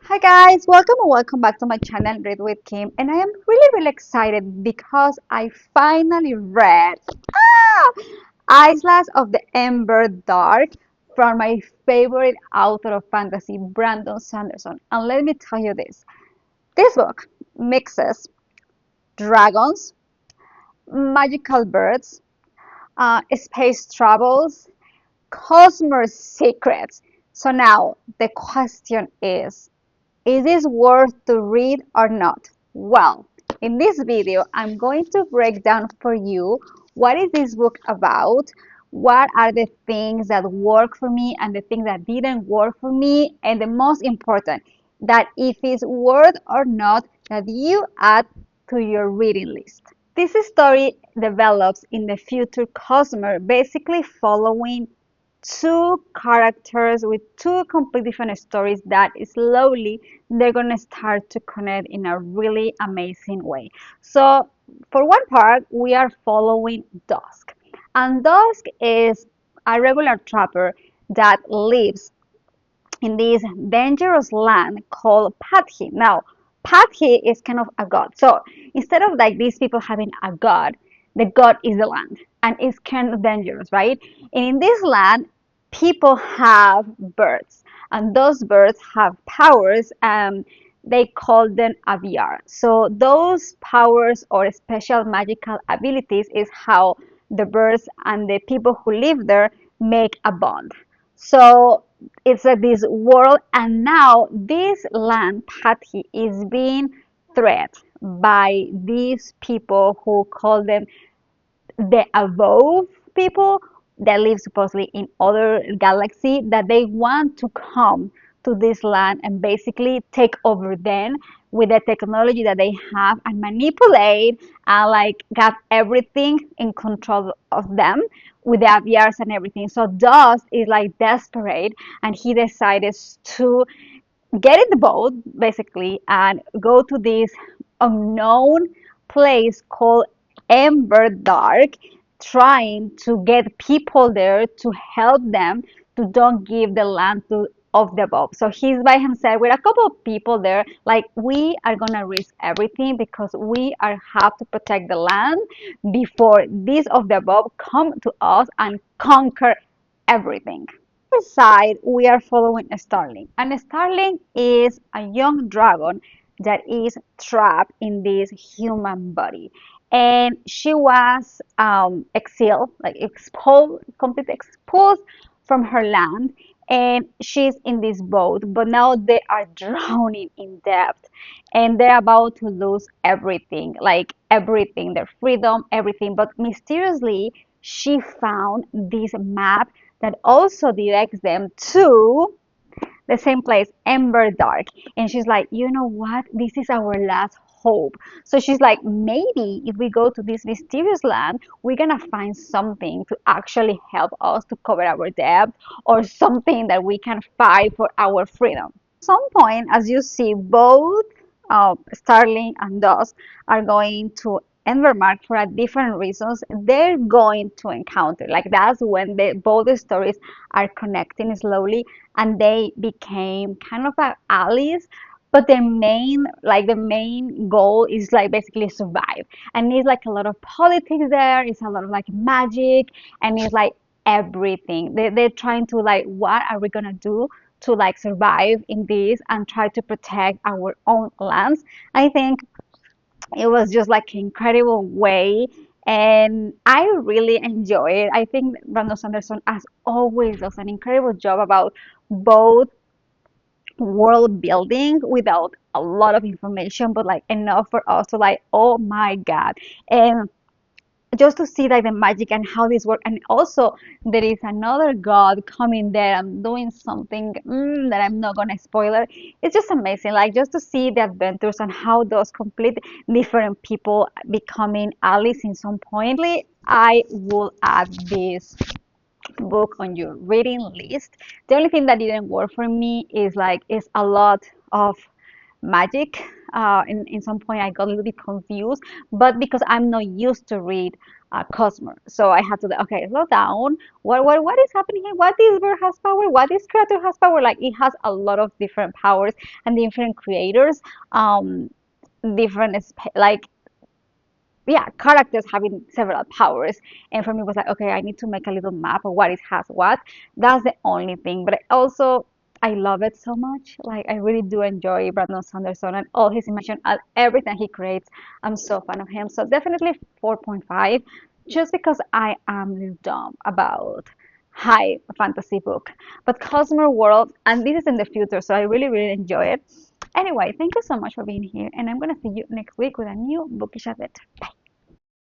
Hi guys, welcome back to my channel Read with Kim, and I am really excited because I finally read Islas of the Emberdark from my favorite author of fantasy, Brandon Sanderson. And let me tell you this book mixes dragons, magical birds, space travels, Cosmere secrets. So now the question is this worth to read or not? Well, in this video, I'm going to break down for you what is this book about, what are the things that work for me and the things that didn't work for me, and the most important, that if it's worth or not that you add to your reading list. This story develops in the future Cosmere, basically following two characters with two completely different stories that slowly they're going to start to connect in a really amazing way. So, for one part, we are following Dusk, and Dusk is a regular trapper that lives in this dangerous land called Pathi. Now, Pathi is kind of a god. So instead of like these people having a god, the god is the land, and it's kind of dangerous, right? And in this land, people have birds, and those birds have powers. They call them Aviar. So those powers or special magical abilities is how the birds and the people who live there make a bond. So it's like this world, and now this land Pathi is being threatened by these people who call them the above people that live supposedly in other galaxy, that they want to come to this land and basically take over them with the technology that they have and manipulate and like got everything in control of them with the Aviars and everything. So Dust is like desperate, and he decided to get in the boat basically and go to this unknown place called Emberdark, trying to get people there to help them to don't give the land to of the above. So he's by himself with a couple of people there. Like, we are gonna risk everything because we are have to protect the land before these of the above come to us and conquer everything. Side, we are following Starling, and Starling is a young dragon that is trapped in this human body, and she was exiled, like expelled, completely expelled from her land, and she's in this boat. But now they are drowning in debt, and they're about to lose everything, like everything, their freedom, everything. But mysteriously, she found this map that also directs them to the same place, Emberdark. And she's like, you know what? This is our last hope. So she's like, maybe if we go to this mysterious land, we're gonna find something to actually help us to cover our debt, or something that we can fight for our freedom. At some point, as you see, both Starling and Dust are going to Envermark for a different reasons. They're going to encounter, like, that's when both the stories are connecting slowly, and they became kind of allies. But the main goal is like basically survive, and it's like a lot of politics there. It's a lot of like magic, and it's like everything. They're trying to like, what are we gonna do to like survive in this and try to protect our own lands. I think it was just like an incredible way, and I really enjoy it. I think Brandon Sanderson, as always, does an incredible job about both world building without a lot of information, but like enough for us to like, oh my god. And just to see like the magic and how this works, and also there is another god coming there and doing something that I'm not gonna spoil it. It's just amazing, like, just to see the adventures and how those complete different people becoming allies in some point. I will add this book on your reading list. The only thing that didn't work for me is like, it's a lot of magic. In some point I got a little bit confused, but because I'm not used to read Cosmere. So I had to, okay, slow down. What is happening here? What this bird has power? What this creature has power? Like it has a lot of different powers and different creators, um, different like yeah, characters having several powers. And for me, it was like, okay, I need to make a little map of what it has what. That's the only thing. But I also, I love it so much. Like, I really do enjoy Brandon Sanderson and all his imagination and everything he creates. I'm so fan of him. So definitely 4.5, just because I am dumb about high fantasy book. But Cosmere World, and this is in the future, so I really, really enjoy it. Anyway, thank you so much for being here, and I'm gonna see you next week with a new bookish adventure. Bye.